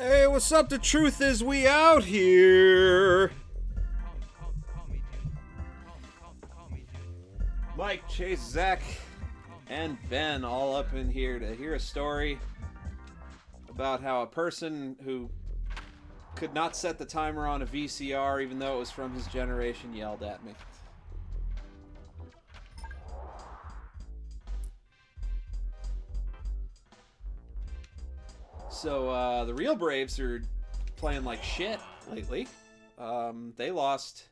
Hey, what's up? The truth is we out here. Mike, Chase, Zach, and Ben all up in here to hear a story about how a person who could not set the timer on a VCR even though it was from his generation yelled at me. So, the Real Braves are playing like shit lately. They lost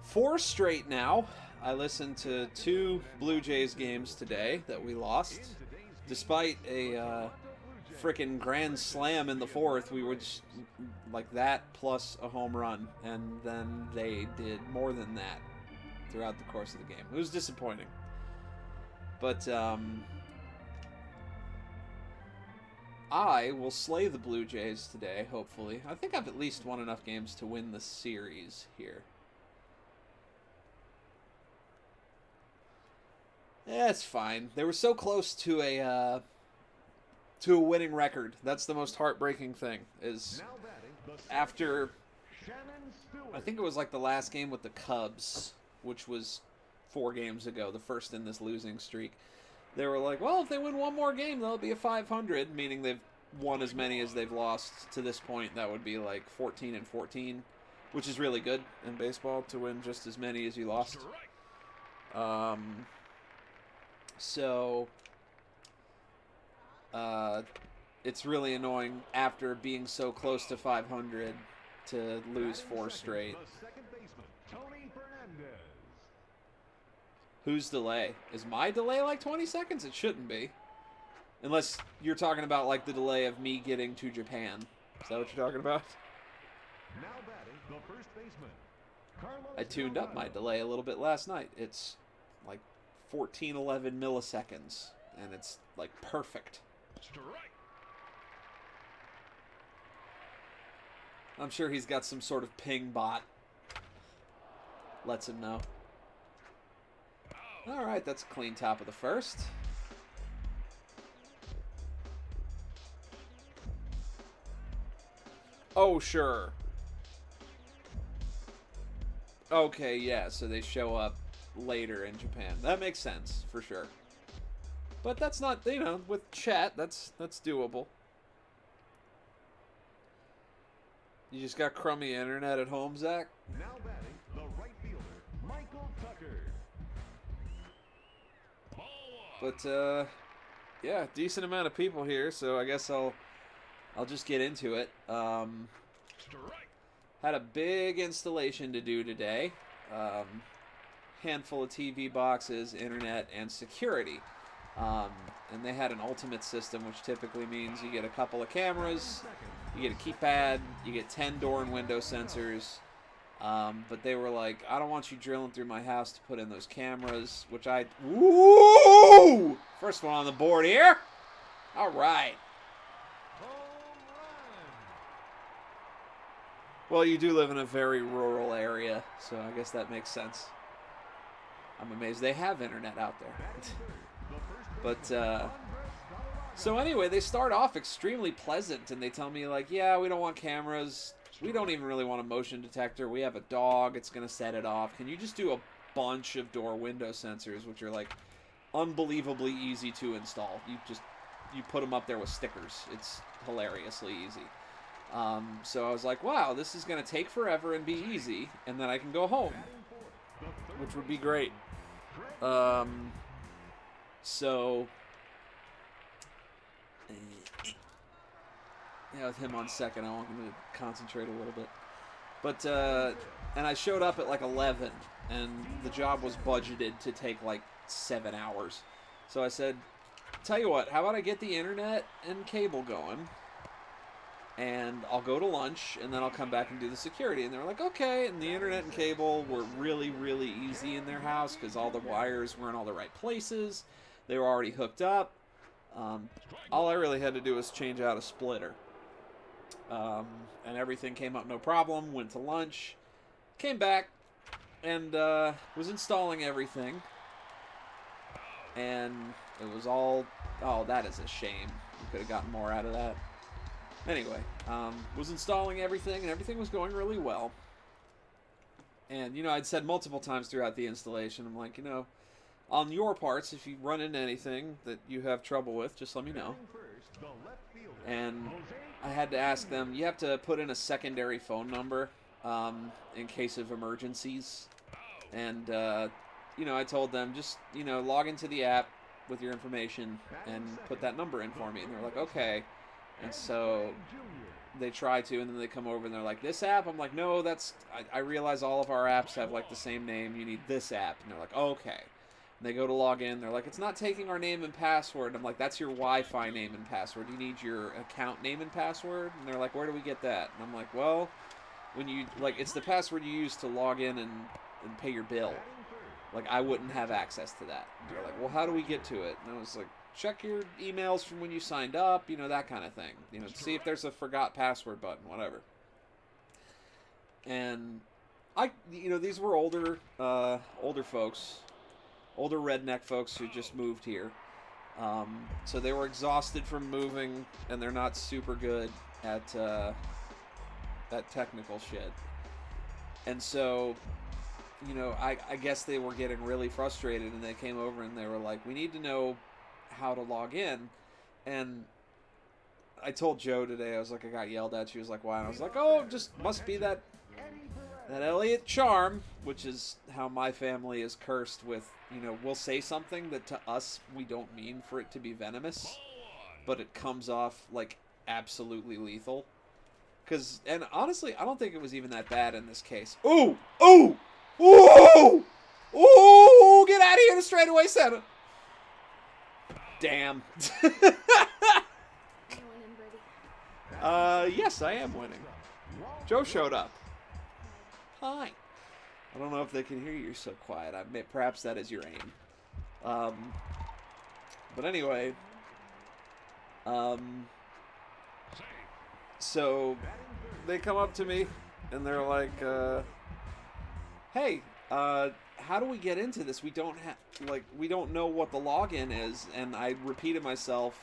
4 straight now. I listened to 2 Blue Jays games today that we lost. Despite a frickin' grand slam in the 4th, we were just like that plus a home run. And then they did more than that throughout the course of the game. It was disappointing. But, I will slay the Blue Jays today, hopefully. I think I've at least won enough games to win the series here. Yeah, it's fine. They were so close to a winning record. That's the most heartbreaking thing. Is after, I think it was like the last game with the Cubs, which was 4 games ago, the first in this losing streak. They were like, well, if they win one more game, they'll be a 500, meaning they've won as many as they've lost to this point. That would be like 14-14, which is really good in baseball to win just as many as you lost. So, it's really annoying after being so close to 500 to lose 4 straight. Whose delay? Is my delay like 20 seconds? It shouldn't be. Unless you're talking about like the delay of me getting to Japan. Is that what you're talking about? Now batting, the first baseman, I tuned up my delay a little bit last night. It's like 1411 milliseconds. And it's like perfect. I'm sure he's got some sort of ping bot. Lets him know. Alright, that's a clean top of the first. Oh, sure. Okay, yeah, so they show up later in Japan. That makes sense, for sure. But that's not, you know, with chat, that's doable. You just got crummy internet at home, Zach? Now batting, the right fielder, Michael Tucker. But, yeah, decent amount of people here, so I guess I'll just get into it. Had a big installation to do today. Handful of TV boxes, internet, and security. And they had an ultimate system, which typically means you get a couple of cameras, you get a keypad, you get 10 door and window sensors. But they were like, I don't want you drilling through my house to put in those cameras, which Woo! First one on the board here. All right. Well, you do live in a very rural area, so I guess that makes sense. I'm amazed they have internet out there. But, so anyway, they start off extremely pleasant, and they tell me, like, yeah, we don't want cameras. We don't even really want a motion detector. We have a dog. It's going to set it off. Can you just do a bunch of door window sensors, which are, like, unbelievably easy to install. You put them up there with stickers. It's hilariously easy. So I was like, wow, this is going to take forever and be easy, and then I can go home, which would be great. So, yeah, with him on second, I want him to concentrate a little bit. But, and I showed up at like 11, and the job was budgeted to take like 7 hours. So I said, tell you what, how about I get the internet and cable going, and I'll go to lunch, and then I'll come back and do the security. And they were like, okay. And the internet and cable were really, really easy in their house because all the wires were in all the right places. They were already hooked up. All I really had to do was change out a splitter. And everything came up no problem. Went to lunch. Came back and was installing everything. And it was all... Oh, that is a shame. You could have gotten more out of that. Anyway, was installing everything, and everything was going really well. And, you know, I'd said multiple times throughout the installation, I'm like, you know, on your parts, if you run into anything that you have trouble with, just let me know. And I had to ask them, you have to put in a secondary phone number in case of emergencies. And, you know, I told them, just, you know, log into the app with your information and put that number in for me. And they're like, okay. And so they try to, and then they come over and they're like, this app? I'm like, no, that's, I realize all of our apps have like the same name. You need this app. And they're like, okay. And they go to log in. They're like, it's not taking our name and password. And I'm like, that's your Wi-Fi name and password. You need your account name and password. And they're like, where do we get that? And I'm like, well, when you, like, it's the password you use to log in and pay your bill. Like, I wouldn't have access to that. And they're like, well, how do we get to it? And I was like, check your emails from when you signed up, you know, that kind of thing. You know, see if there's a forgot password button, whatever. And you know, these were older folks, older redneck folks who just moved here. So they were exhausted from moving, and they're not super good at technical shit. And so, you know, I guess they were getting really frustrated, and they came over and they were like, we need to know how to log in. And I told Joe today, I was like, I got yelled at. She was like, why? And I was like, oh, just must be that Elliot charm, which is how my family is cursed with, you know, we'll say something that to us we don't mean for it to be venomous, but it comes off like absolutely lethal. And honestly, I don't think it was even that bad in this case. Ooh! Ooh! Ooh! Ooh! Get out of here, the straightaway center! Damn. Yes, I am winning. Joe showed up. Hi. I don't know if they can hear you. You're so quiet. Perhaps that is your aim. But anyway. So they come up to me and they're like, hey, how do we get into this? We don't know what the login is. And I repeated myself,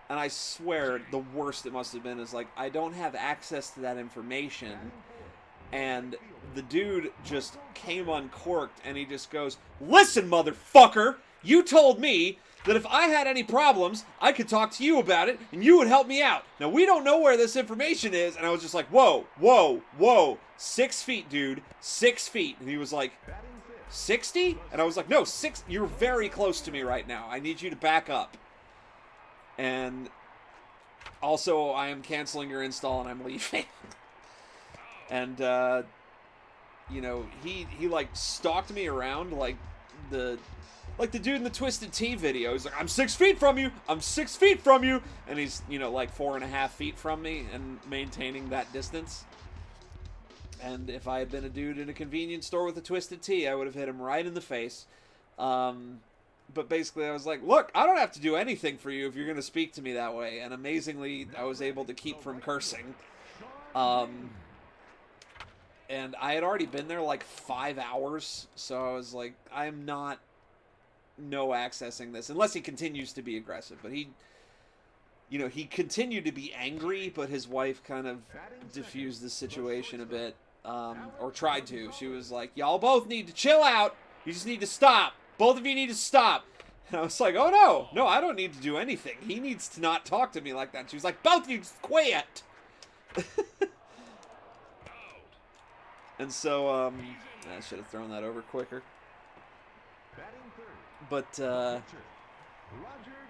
and I swear the worst it must have been is like, I don't have access to that information. And the dude just came uncorked, and he just goes, listen, motherfucker, you told me that if I had any problems, I could talk to you about it, and you would help me out. Now, we don't know where this information is. And I was just like, whoa, whoa, whoa. 6 feet, dude. 6 feet. And he was like, 60? And I was like, no, 6. You're very close to me right now. I need you to back up. And also, I am canceling your install, and I'm leaving. And, you know, he like, stalked me around like the dude in the Twisted Tea video. He's like, I'm 6 feet from you! I'm 6 feet from you! And he's, you know, like 4.5 feet from me and maintaining that distance. And if I had been a dude in a convenience store with a Twisted Tea, I would have hit him right in the face. But basically, I was like, look, I don't have to do anything for you if you're going to speak to me that way. And amazingly, I was able to keep from cursing. And I had already been there like 5 hours. So I was like, I'm not no accessing this unless he continues to be aggressive. But he, you know, he continued to be angry, but his wife kind of diffused the situation a bit, or tried to. She was like, y'all both need to chill out. You just need to stop. Both of you need to stop. And I was like, oh no, I don't need to do anything. He needs to not talk to me like that. She was like, both of you just quit. And so, I should have thrown that over quicker. But,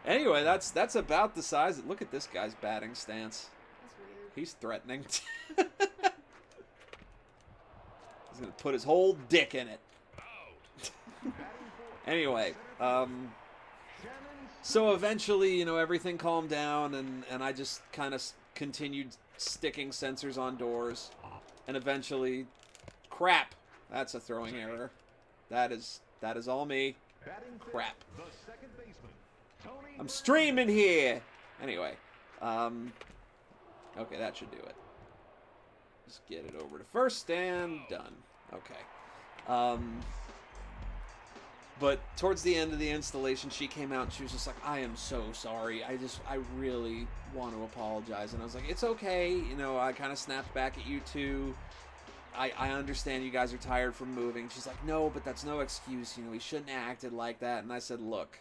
anyway, that's about the size. Look at this guy's batting stance. That's weird. He's threatening. He's going to put his whole dick in it. Anyway, so eventually, you know, everything calmed down, and I just kind of continued sticking sensors on doors. And eventually, crap, that's a throwing error. That is all me. Crap. I'm streaming here. Anyway, okay, that should do it. Just get it over to first and done. Okay. But towards the end of the installation, she came out and she was just like, I am so sorry. I really want to apologize. And I was like, it's okay. You know, I kind of snapped back at you too. I understand you guys are tired from moving. She's like, no, but that's no excuse. You know, he shouldn't have acted like that. And I said, look,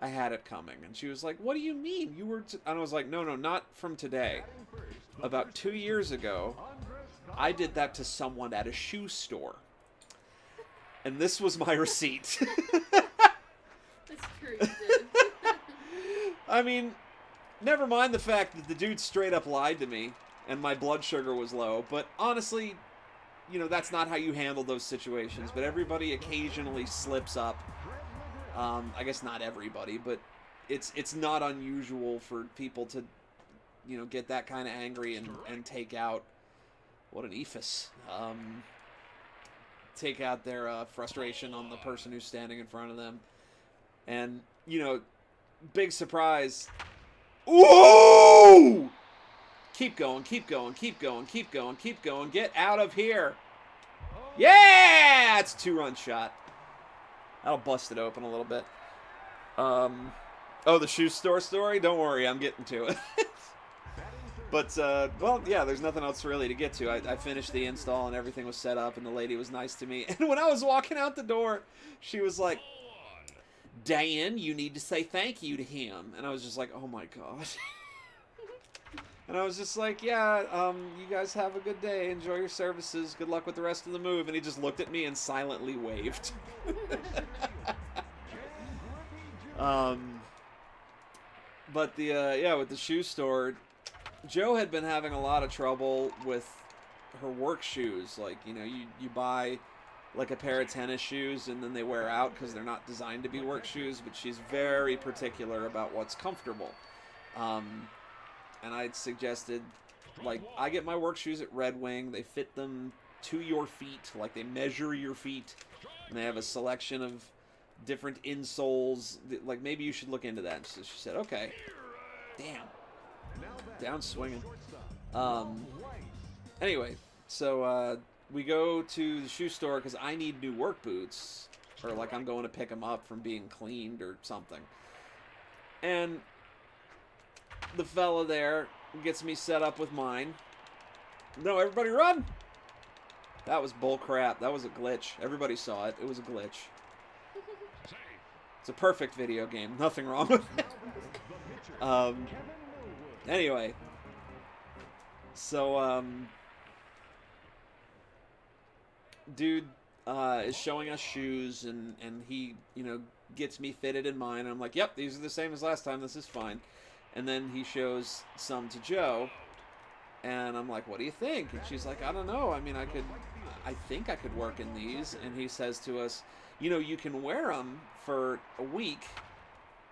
I had it coming. And she was like, what do you mean? You were... And I was like, no, not from today. About 2 years ago, I did that to someone at a shoe store. And this was my receipt. That's true, you did. I mean, never mind the fact that the dude straight up lied to me and my blood sugar was low. But honestly, you know, that's not how you handle those situations. But everybody occasionally slips up. I guess not everybody, but it's not unusual for people to, you know, get that kind of angry and take out... What an ephus. Take out their frustration on the person who's standing in front of them. And, you know, big surprise. Ooh! Keep going, keep going, keep going, keep going, keep going. Get out of here. Yeah! It's a 2-run shot. That'll bust it open a little bit. Oh, the shoe store story? Don't worry, I'm getting to it. But, well, yeah, there's nothing else really to get to. I finished the install and everything was set up and the lady was nice to me. And when I was walking out the door, she was like, Dan, you need to say thank you to him. And I was just like, oh my God. And I was just like, yeah, you guys have a good day. Enjoy your services. Good luck with the rest of the move. And he just looked at me and silently waved. But yeah, with the shoe store... Joe had been having a lot of trouble with her work shoes. Like, you know, you buy like a pair of tennis shoes and then they wear out because they're not designed to be work shoes, but she's very particular about what's comfortable. And I'd suggested, like, I get my work shoes at Red Wing. They fit them to your feet, like they measure your feet, and they have a selection of different insoles. Like, maybe you should look into that. And so she said, okay. Damn. Down swinging. Anyway, so we go to the shoe store because I need new work boots, or like I'm going to pick them up from being cleaned or something. And the fella there gets me set up with mine. No, everybody run! That was bull crap. That was a glitch. Everybody saw it. It was a glitch. It's a perfect video game. Nothing wrong with it. Anyway, so, dude, is showing us shoes, and he, you know, gets me fitted in mine, and I'm like, yep, these are the same as last time, this is fine. And then he shows some to Joe, and I'm like, what do you think? And she's like, I don't know, I mean, I think I could work in these. And he says to us, you know, you can wear them for a week,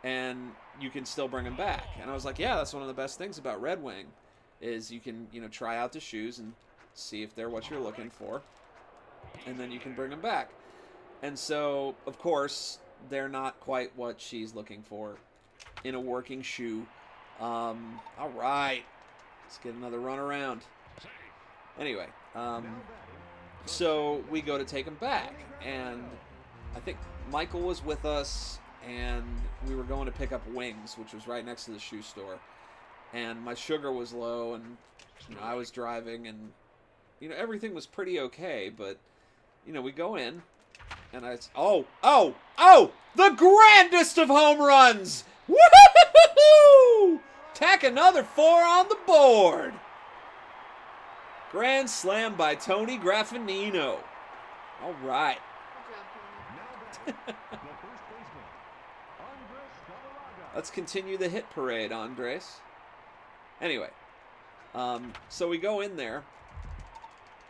and you can still bring them back. And I was like, yeah, that's one of the best things about Red Wing, is you can, you know, try out the shoes and see if they're what you're looking for, and then you can bring them back. And so, of course, they're not quite what she's looking for in a working shoe. All right, let's get another run around. Anyway, so we go to take them back, and I think Michael was with us, and we were going to pick up Wings, which was right next to the shoe store. And my sugar was low, and, you know, I was driving, and, you know, everything was pretty okay. But, you know, we go in, and the grandest of home runs! Woo-hoo-hoo-hoo! Tack another 4 on the board! Grand slam by Tony Graffinino. All right. Good job, Tony. Let's continue the hit parade, Andres. Anyway, so we go in there,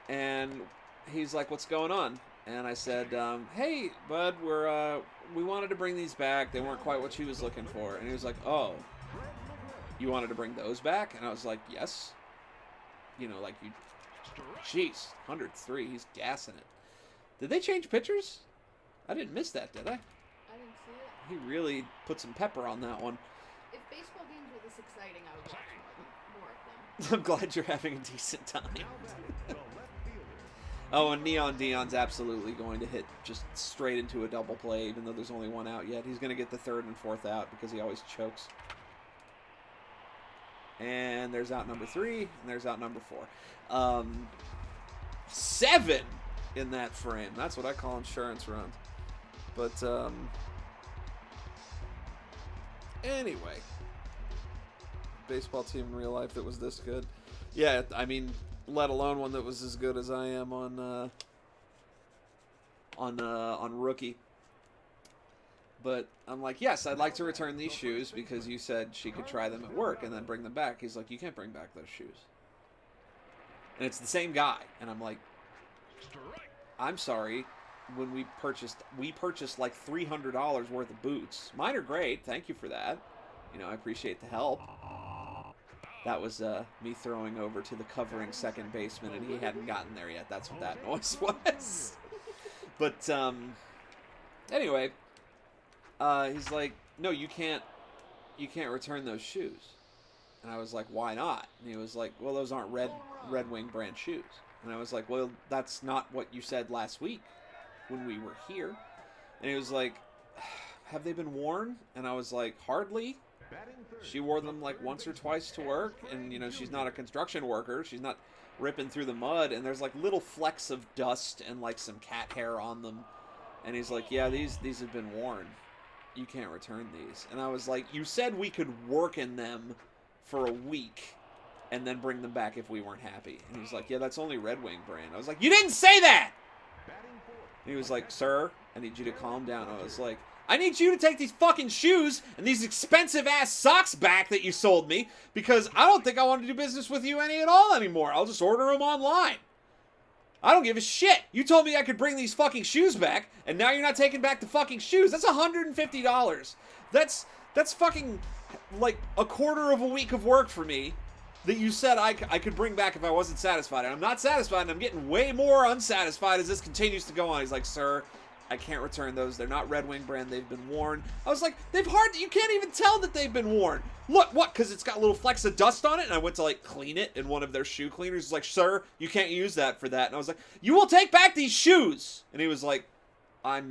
and he's like, what's going on? And I said, hey, bud, we wanted to bring these back. They weren't quite what she was looking for. And he was like, oh, you wanted to bring those back? And I was like, yes. You know, like, you... Jeez, 103, he's gassing it. Did they change pitchers? I didn't miss that, did I? I didn't see it. He really put some pepper on that one. If baseball games were this exciting, I would watch more of them. I'm glad you're having a decent time. Oh, and Neon Dion's absolutely going to hit just straight into a double play, even though there's only one out yet. He's going to get the third and fourth out because he always chokes. And there's out number 3, and there's out number 4. 7 in that frame. That's what I call insurance runs. But, anyway. Baseball team in real life that was this good. Yeah, I mean, let alone one that was as good as I am on Rookie. But I'm like, yes, I'd like to return these shoes because you said she could try them at work and then bring them back. He's like, you can't bring back those shoes. And it's the same guy. And I'm like, I'm sorry. When we purchased like $300 worth of boots. Mine are great. Thank you for that. You know, I appreciate the help. That was me throwing over to the covering second baseman, and he hadn't gotten there yet. That's what that noise was. But anyway, he's like, "No, you can't return those shoes." And I was like, "Why not?" And he was like, "Well, those aren't Red Wing brand shoes." And I was like, "Well, that's not what you said last week when we were here." And he was like, "Have they been worn?" And I was like, "Hardly. She wore them like once or twice to work, and you know, she's not a construction worker. She's not ripping through the mud, and there's like little flecks of dust and like some cat hair on them." And he's like, "Yeah, these have been worn. You can't return these." And I was like, "You said we could work in them for a week and then bring them back if we weren't happy." And he was like, "Yeah, that's only Red Wing brand." I was like, "You didn't say that!" And he was like, "Sir, I need you to calm down." I was like, "I need you to take these fucking shoes and these expensive-ass socks back that you sold me because I don't think I want to do business with you any at all anymore. I'll just order them online. I don't give a shit. You told me I could bring these fucking shoes back, and now you're not taking back the fucking shoes. That's $150. That's fucking, like, a quarter of a week of work for me that you said I could bring back if I wasn't satisfied. And I'm not satisfied, and I'm getting way more unsatisfied as this continues to go on." He's like, "Sir, I can't return those. They're not Red Wing brand. They've been worn." I was like, you can't even tell that they've been worn. Look, what? Because it's got little flecks of dust on it, and I went to like clean it, and one of their shoe cleaners was like, "Sir, you can't use that for that." And I was like, "You will take back these shoes." And he was like, I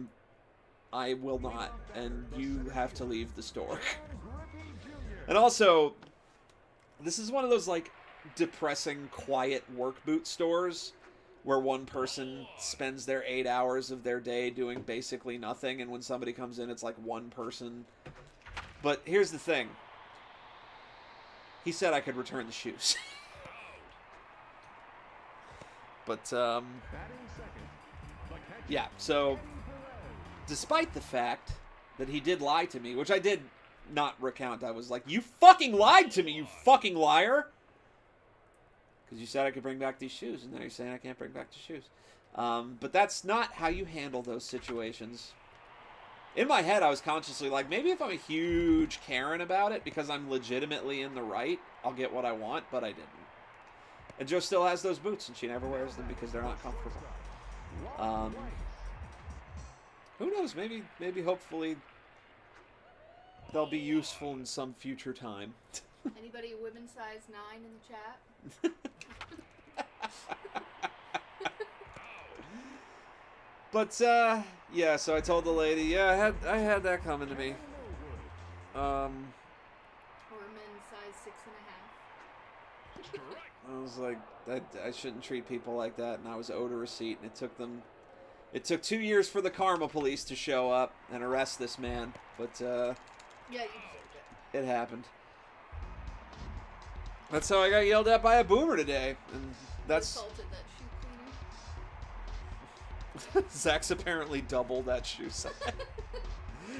will not, and you have to leave the store. And also, this is one of those like depressing, quiet work boot stores where one person spends their 8 hours of their day doing basically nothing, and when somebody comes in, it's like one person. But here's the thing. He said I could return the shoes. But, yeah, so, despite the fact that he did lie to me, which I did not recount, I was like, "You fucking lied to me, you fucking liar!" Because you said I could bring back these shoes, and now you're saying I can't bring back the shoes. But that's not how you handle those situations. In my head, I was consciously like, maybe if I'm a huge Karen about it, because I'm legitimately in the right, I'll get what I want, but I didn't. And Jo still has those boots, and she never wears them because they're not comfortable. Who knows? Maybe, hopefully, they'll be useful in some future time. Anybody women's size 9 in the chat? But yeah, so I told the lady, yeah, I had that coming to me. Or men's size 6.5. I was like, I shouldn't treat people like that, and I was owed a receipt, and it took 2 years for the karma police to show up and arrest this man, but Yeah, you deserved it. it happened. That's how I got yelled at by a boomer today, and that's... Assaulted that shoe cleaner. Zach's apparently double that shoe size.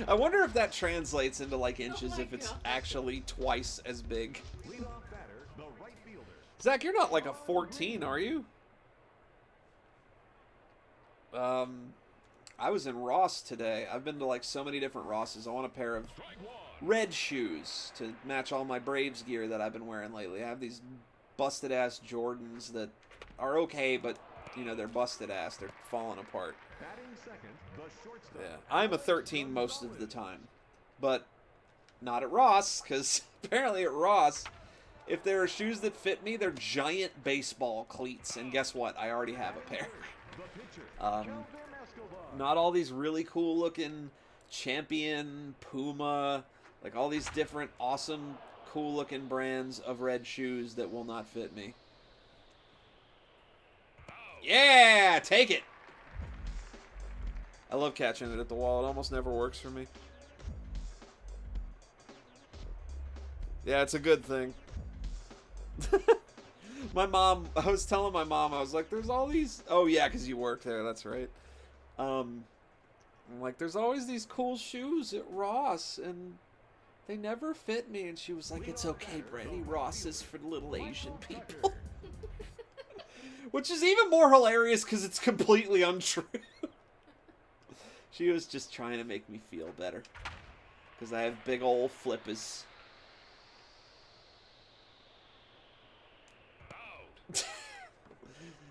I wonder if that translates into like inches, my if it's God. actually twice as big. Zach, you're not like a 14, are you? I was in Ross today. I've been to like so many different Rosses. I want a pair of red shoes to match all my Braves gear that I've been wearing lately. I have these busted ass Jordans that are okay, but you know, they're busted ass. They're falling apart. Yeah, I'm a 13 most of the time, but not at Ross, because apparently at Ross, if there are shoes that fit me, they're giant baseball cleats, and guess what? I already have a pair. Not all these really cool looking Champion, Puma, like all these different awesome, cool looking brands of red shoes that will not fit me. Yeah, take it. I love catching it at the wall. It almost never works for me. Yeah, it's a good thing. My mom, I was telling my mom, I was like, there's all these... Oh, yeah, because you work there, that's right. I'm like, there's always these cool shoes at Ross, and they never fit me. And she was like, it's okay, Brady. Ross is for little Asian people. Which is even more hilarious because it's completely untrue. She was just trying to make me feel better. Because I have big old flippers.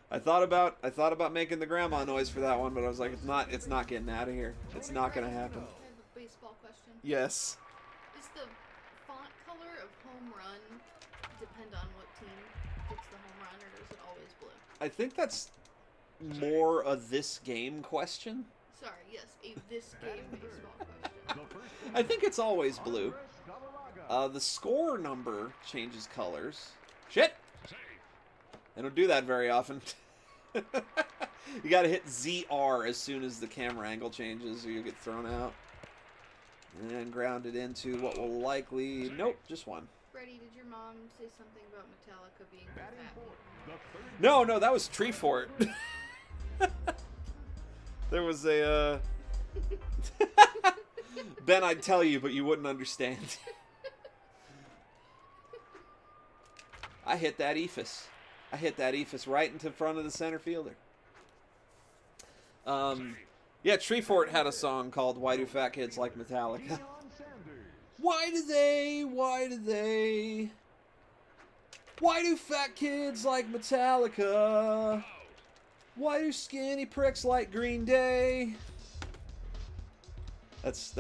I thought about making the grandma noise for that one, but I was like, it's not getting out of here. It's not gonna happen. I have a baseball question. Yes. Is the font color of home run depend on what team gets the home run, or is it always blue? I think that's more a this game question. Sorry, yes, a this game baseball question. I think it's always blue. The score number changes colors. Shit! They don't do that very often. You gotta hit ZR as soon as the camera angle changes or you'll get thrown out. And then ground it into what will likely... Nope, just one. Brady, did your mom say something about Metallica being for fat people? No, that was Tree Fort. There was a... Ben, I'd tell you, but you wouldn't understand. I hit that eephus. I hit that eephus right into front of the center fielder. Yeah, Tree Fort had a song called Why Do Fat Kids Like Metallica? Why do fat kids like Metallica? Why do skinny pricks like Green Day? That's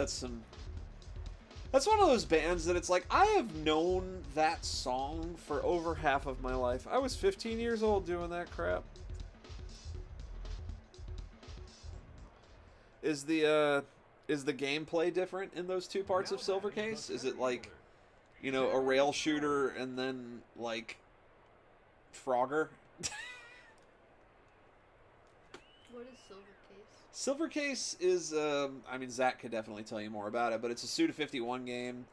one of those bands that it's like, I have known that song for over half of my life. I was 15 years old doing that crap. Is the gameplay different in those two parts of Silver Case? Is it like, you know, a rail shooter and then like Frogger? What is Silver Case? Silver Case is, I mean, Zach could definitely tell you more about it, but it's a Suda51 game,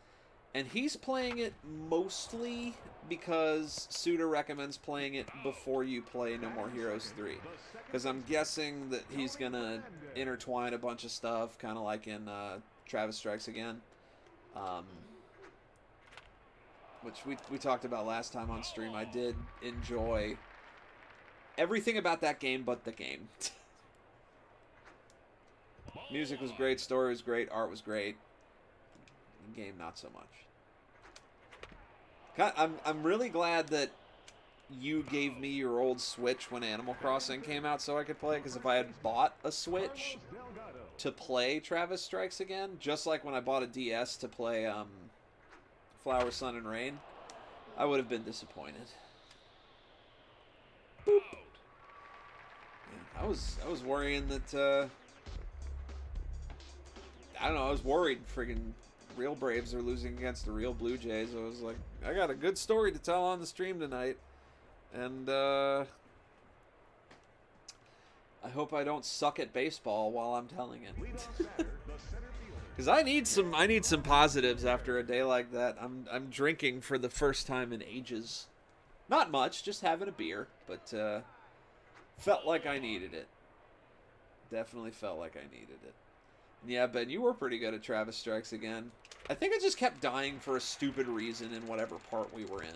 and he's playing it mostly because Suda recommends playing it before you play No More Heroes 3. Because I'm guessing that he's going to intertwine a bunch of stuff, kind of like in Travis Strikes Again. Which we talked about last time on stream. I did enjoy everything about that game but the game. Music was great, story was great, art was great. The game, not so much. I'm really glad that you gave me your old Switch when Animal Crossing came out so I could play it, because if I had bought a Switch to play Travis Strikes Again, just like when I bought a DS to play Flower, Sun, and Rain, I would have been disappointed. Boop. Yeah, I was worrying that I don't know, I was worried friggin' real Braves are losing against the real Blue Jays. I was like, I got a good story to tell on the stream tonight. And I hope I don't suck at baseball while I'm telling it. Because I need some positives after a day like that. I'm drinking for the first time in ages. Not much, just having a beer, but felt like I needed it. Definitely felt like I needed it. Yeah, Ben, you were pretty good at Travis Strikes Again. I think I just kept dying for a stupid reason in whatever part we were in.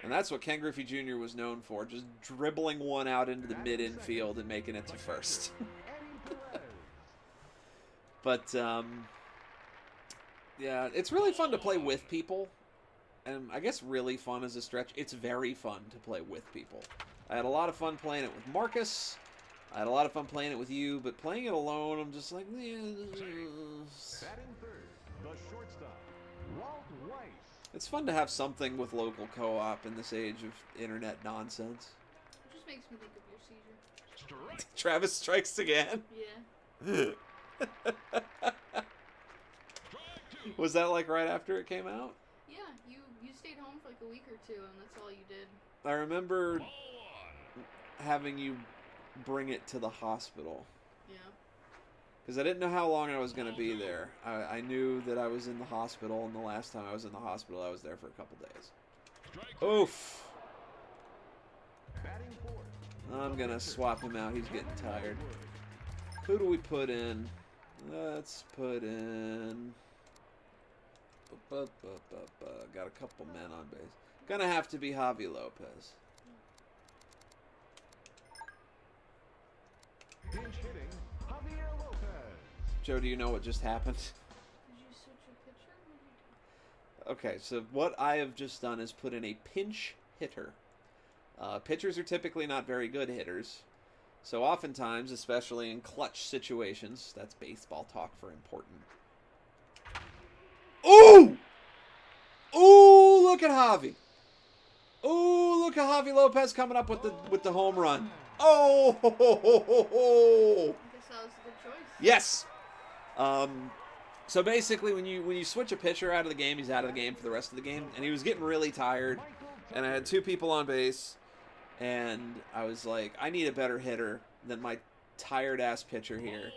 And that's what Ken Griffey Jr. was known for, just dribbling one out into the mid-infield and making it to first. But, yeah, it's really fun to play with people. And I guess really fun is a stretch. It's very fun to play with people. I had a lot of fun playing it with Marcus. I had a lot of fun playing it with you, but playing it alone, I'm just like, It's fun to have something with local co-op in this age of internet nonsense. It just makes me think of your seizure. Travis strikes again. Yeah. Was that like right after it came out? Yeah, you stayed home for like a week or two, and that's all you did. I remember having you bring it to the hospital. Yeah. Because I didn't know how long I was going to be there. I knew that I was in the hospital, and the last time I was in the hospital, I was there for a couple days. Oof. I'm going to swap him out. He's getting tired. Who do we put in? Let's put in... Got a couple men on base. Gonna have to be Javi Lopez. Joe, do you know what just happened? Did you switch a pitcher? What did you do? Okay, so what I have just done is put in a pinch hitter. Pitchers are typically not very good hitters. So oftentimes, especially in clutch situations, that's baseball talk for important. Ooh! Ooh, look at Javi. Ooh, look at Javi Lopez coming up with the home run. Oh! Ho, ho, ho, ho, ho. I guess that was a good choice. Yes. So basically, when you switch a pitcher out of the game, he's out of the game for the rest of the game, and he was getting really tired. And I had two people on base, and I was like, I need a better hitter than my tired-ass pitcher here.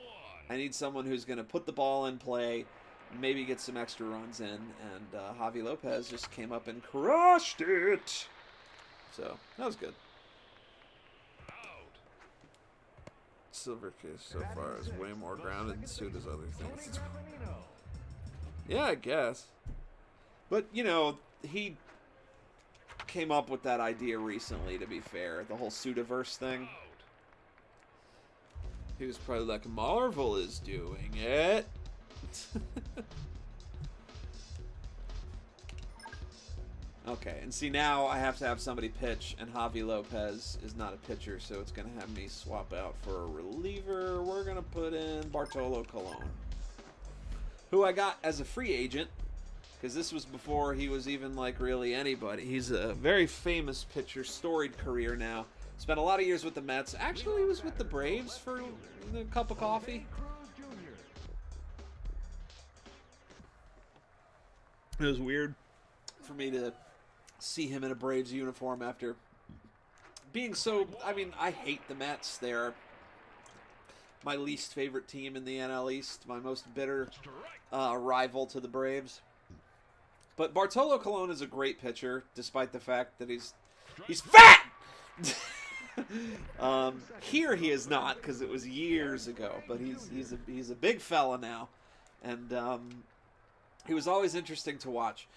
I need someone who's going to put the ball in play, maybe get some extra runs in, and Javi Lopez just came up and crushed it. So, that was good. Silvercase so far is way more grounded than Suda's other things. Yeah, I guess. But, you know, he came up with that idea recently, to be fair. The whole Sudaverse thing. He was probably like, Marvel is doing it. Okay, and see, now I have to have somebody pitch, and Javi Lopez is not a pitcher, so it's going to have me swap out for a reliever. We're going to put in Bartolo Colon, who I got as a free agent, because this was before he was even, like, really anybody. He's a very famous pitcher, storied career now. Spent a lot of years with the Mets. Actually, he was with the Braves for a cup of coffee. It was weird for me to see him in a Braves uniform after being so... I mean, I hate the Mets. They're my least favorite team in the NL East. My most bitter rival to the Braves. But Bartolo Colon is a great pitcher, despite the fact that he's fat! Here he is not, because it was years ago. But he's a big fella now. And he was always interesting to watch.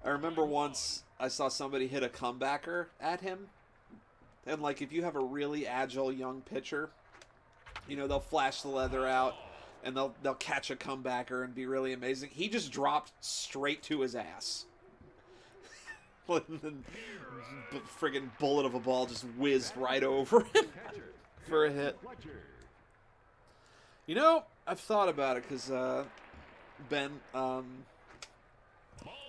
I remember once I saw somebody hit a comebacker at him. And, like, if you have a really agile young pitcher, you know, they'll flash the leather out and they'll catch a comebacker and be really amazing. He just dropped straight to his ass. The friggin' bullet of a ball just whizzed right over him for a hit. You know, I've thought about it because, Ben,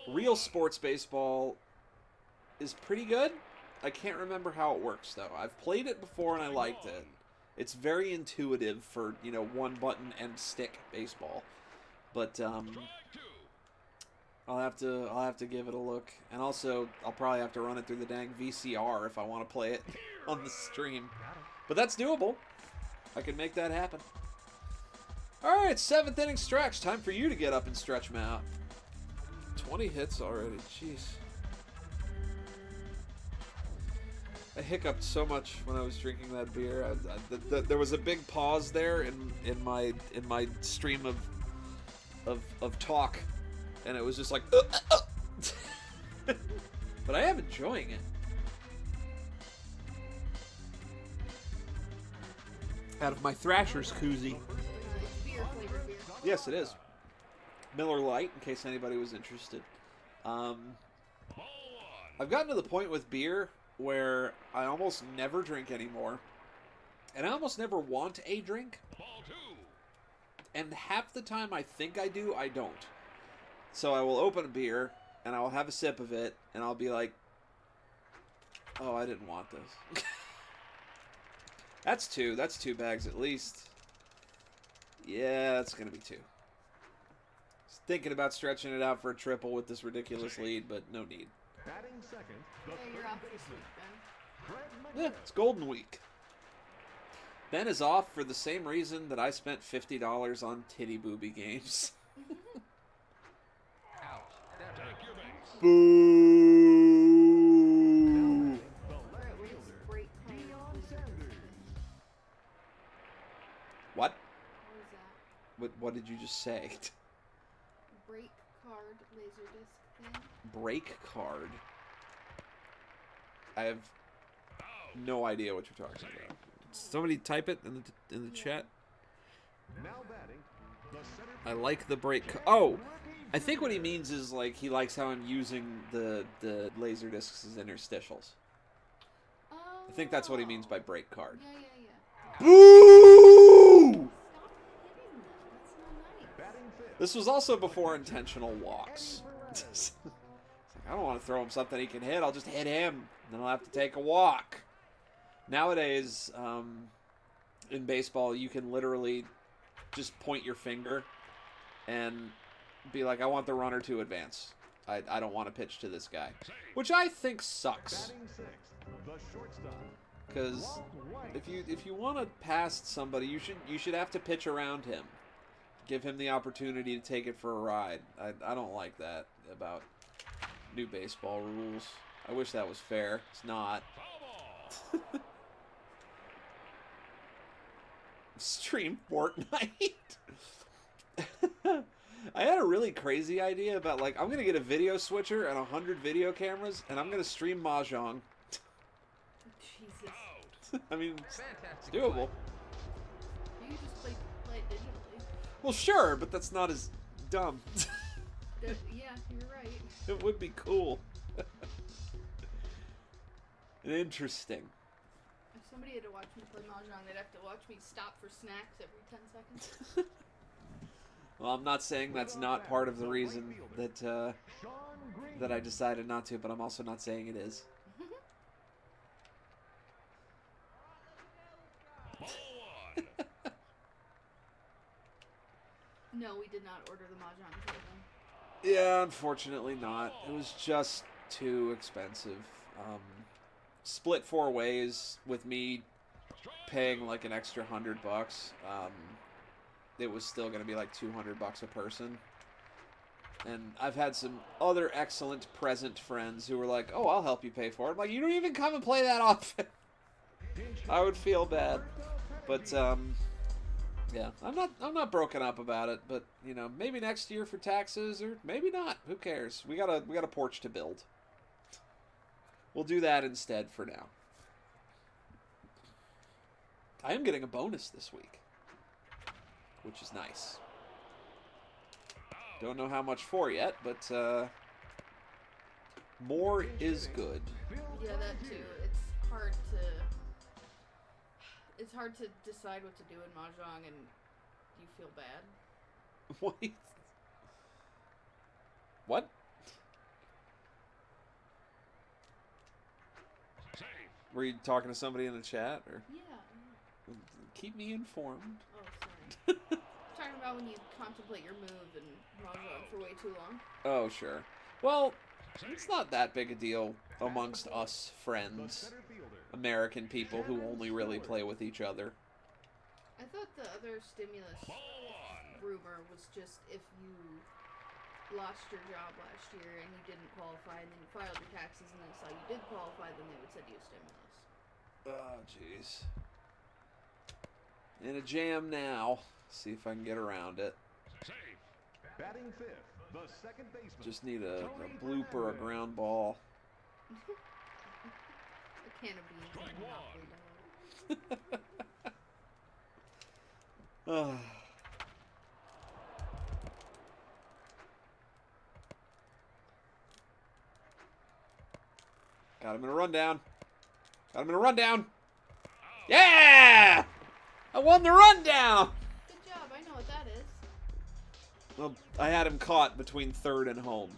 real sports baseball is pretty good. I can't remember how it works, though. I've played it before and I liked it. It's very intuitive for, you know, one button and stick baseball. But I'll have to give it a look. And also, I'll probably have to run it through the dang VCR if I want to play it on the stream. But that's doable. I can make that happen. All right, 7th inning stretch. Time for you to get up and stretch them out. 20 hits already. Jeez. I hiccuped so much when I was drinking that beer. There was a big pause there in my stream of talk, and it was just like. But I am enjoying it. Out of my Thrasher's koozie. Beer flavored beer. Yes, it is. Miller Lite, in case anybody was interested. I've gotten to the point with beer where I almost never drink anymore. And I almost never want a drink. And half the time I think I do, I don't. So I will open a beer, and I will have a sip of it, and I'll be like, oh, I didn't want this. That's 2. That's 2 bags at least. Yeah, that's going to be 2. Just thinking about stretching it out for a triple with this ridiculous lead, but no need. Batting second, the Yeah, you're third off this baseman, week, Ben. Fred Yeah, McGriff. it's Golden Week. Ben is off for the same reason that I spent $50 on titty booby games. Boo! The Or left at least fielder, break card Deion laser Sanders. What? What is that? What did you just say? Break card laser disc thing? Break card. I have no idea what you're talking about. Somebody type it in the chat. Now batting, the center I like the break. Oh, I think what he means is like he likes how I'm using the laser discs as interstitials. Oh. I think that's what he means by break card. Yeah, yeah, yeah. Boo! Stop hitting them. That's not nice. batting fifth. This was also before intentional walks. It's like, I don't want to throw him something he can hit. I'll just hit him. Then I'll have to take a walk. Nowadays, in baseball, you can literally just point your finger and be like, I want the runner to advance. I don't want to pitch to this guy. Which I think sucks. Batting sixth, the shortstop, Because Walt White. if you want to pass somebody, you should have to pitch around him. Give him the opportunity to take it for a ride. I don't like that about new baseball rules. I wish that was fair. It's not. Stream Fortnite. I had a really crazy idea about like I'm gonna get a video switcher and 100 video cameras and I'm gonna stream Mahjong. Jesus. I mean, it's doable. You can just play it digitally. Well, sure, but that's not as dumb. Yeah, you're right. It would be cool. And interesting. If somebody had to watch me play Mahjong, they'd have to watch me stop for snacks every 10 seconds. Well, I'm not saying that's not part of the reason that Sean Green. that I decided not to, but I'm also not saying it is. No, we did not order the Mahjong table. Yeah, unfortunately not. It was just too expensive. Split 4 ways with me paying like an extra $100. It was still going to be like $200 a person. And I've had some other excellent present friends who were like, "Oh, I'll help you pay for it." I'm like, "You don't even come and play that often." I would feel bad, but yeah, I'm not broken up about it. But you know, maybe next year for taxes, or maybe not. Who cares? We got a porch to build. We'll do that instead for now. I am getting a bonus this week, which is nice. Don't know how much for yet, but more is good. Yeah, that too. It's hard to decide what to do in Mahjong, and you feel bad. Wait. What? Were you talking to somebody in the chat, or Yeah. keep me informed? Oh, sorry. Talking about when you contemplate your move in Mahjong for way too long. Oh, sure. Well, it's not that big a deal amongst us The friends, center fielder, American people who only really play with each other. I thought the other stimulus rumor was just if you lost your job last year and you didn't qualify and then you filed your taxes and they saw you did qualify, then they would send you a stimulus. Oh, jeez. In a jam now. See if I can get around it. batting fifth, the second baseman. Just need a bloop or a ground ball. A can of beans and a Monopoly dollar. Ah. Got him in a rundown. Got him in a rundown. Yeah! I won the rundown! Good job, I know what that is. Well, I had him caught between third and home.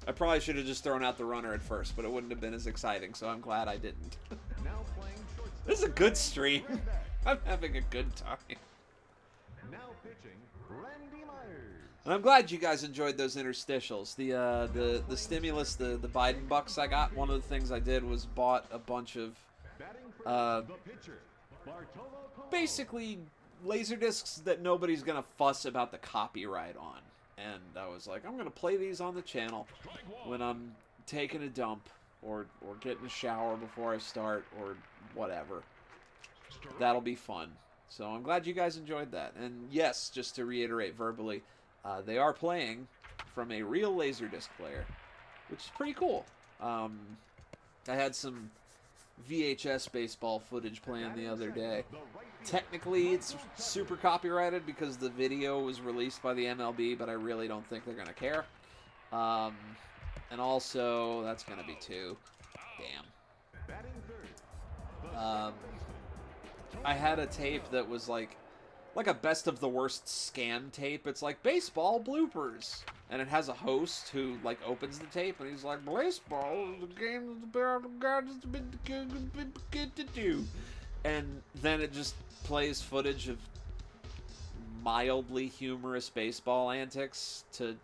I probably should have just thrown out the runner at first, but it wouldn't have been as exciting, so I'm glad I didn't. Now playing shortstop, This is a good stream. I'm having a good time. Now pitching, Randy Myers. And I'm glad you guys enjoyed those interstitials. The stimulus, the Biden bucks I got, one of the things I did was bought a bunch of Batting first, Uh, the pitcher, Bartolo Colon. basically laser discs that nobody's gonna fuss about the copyright on. And I was like, I'm gonna play these on the channel when I'm taking a dump or getting a shower before I start or whatever. That'll be fun. So I'm glad you guys enjoyed that. And yes, just to reiterate verbally, they are playing from a real Laserdisc player, which is pretty cool. I had some VHS baseball footage playing the other day. Technically, it's super copyrighted because the video was released by the MLB, but I really don't think they're going to care. And also, that's going to be 2. Damn. Batting third, I had a tape that was like a best of the worst scam tape. It's like baseball bloopers, and it has a host who like opens the tape and he's like, baseball is the game of the barrel of God has been to do, and then it just plays footage of mildly humorous baseball antics to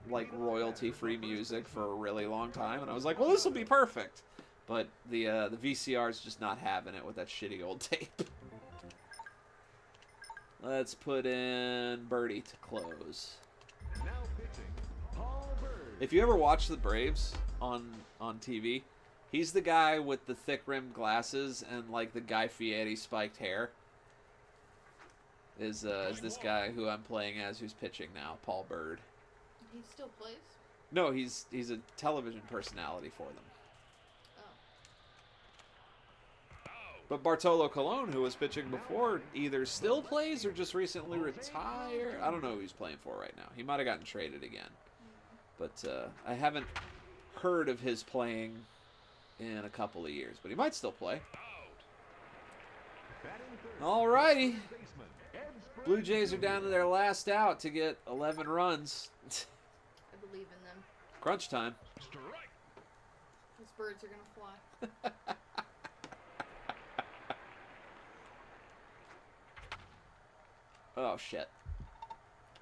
like royalty-free music for a really long time, and I was like, well, this will be perfect. But the VCR's just not having it with that shitty old tape. Let's put in Birdie to close. now pitching, Paul Bird. If you ever watch the Braves on TV, he's the guy with the thick-rimmed glasses and like the Guy Fieri spiked hair. Is this guy who I'm playing as, who's pitching now, Paul Bird? He still plays? No, he's a television personality for them. But Bartolo Colon, who was pitching before, either still plays or just recently retired. I don't know who he's playing for right now. He might have gotten traded again. But I haven't heard of his playing in a couple of years. But he might still play. Batting third, Alrighty. baseman, Ed Sprague. Blue Jays are down to their last out to get 11 runs. I believe in them. Crunch time. Those birds are gonna fly. Oh, shit.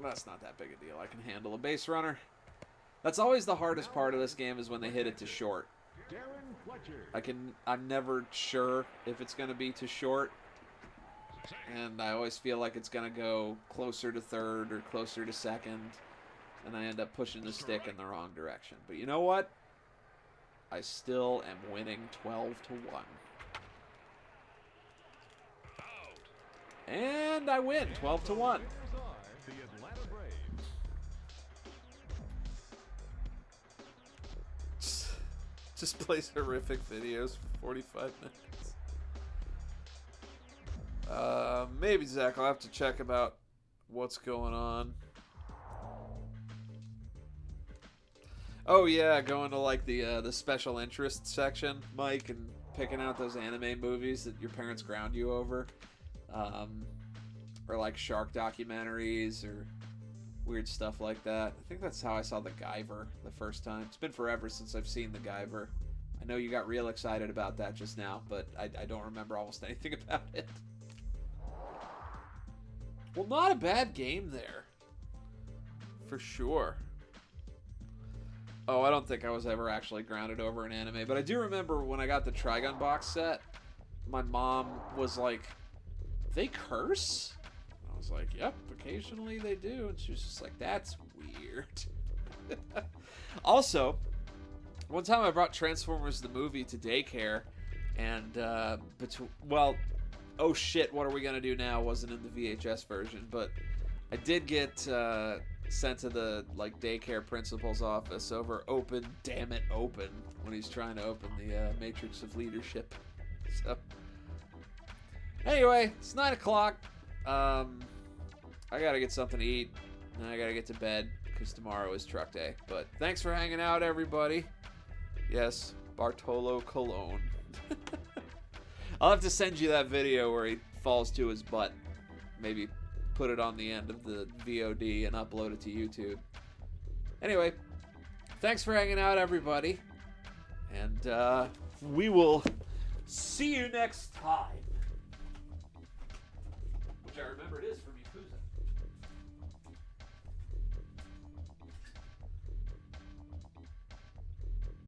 That's not that big a deal. I can handle a base runner. That's always the hardest part of this game, is when they hit it to short. Darren Fletcher. I'm never sure if it's going to be to short. And I always feel like it's going to go closer to third or closer to second. And I end up pushing the stick in the wrong direction. But you know what? I still am winning 12-1. And I win 12-1. Winners are the Atlanta Braves. Just plays horrific videos for 45 minutes. Maybe, Zach, I'll have to check about what's going on. Oh yeah, going to like the special interest section, Mike, and picking out those anime movies that your parents ground you over. Or like shark documentaries or weird stuff like that. I think that's how I saw The Guyver the first time. It's been forever since I've seen The Guyver. I know you got real excited about that just now, but I don't remember almost anything about it. Well, not a bad game there. For sure. Oh, I don't think I was ever actually grounded over an anime, but I do remember when I got the Trigun box set, my mom was like, they curse? I was like, yep, occasionally they do. And she was just like, that's weird. Also, one time I brought Transformers the movie to daycare, and oh shit, what are we gonna do now wasn't in the VHS version, but I did get sent to the like daycare principal's office over Open, damn it, Open, when he's trying to open the Matrix of Leadership. So anyway, it's 9 o'clock. I gotta get something to eat, and I gotta get to bed because tomorrow is truck day. But thanks for hanging out, everybody. Yes, Bartolo Colon. I'll have to send you that video where he falls to his butt. Maybe put it on the end of the VOD and upload it to YouTube. Anyway, thanks for hanging out, everybody. And we will See you next time. Which I remember it is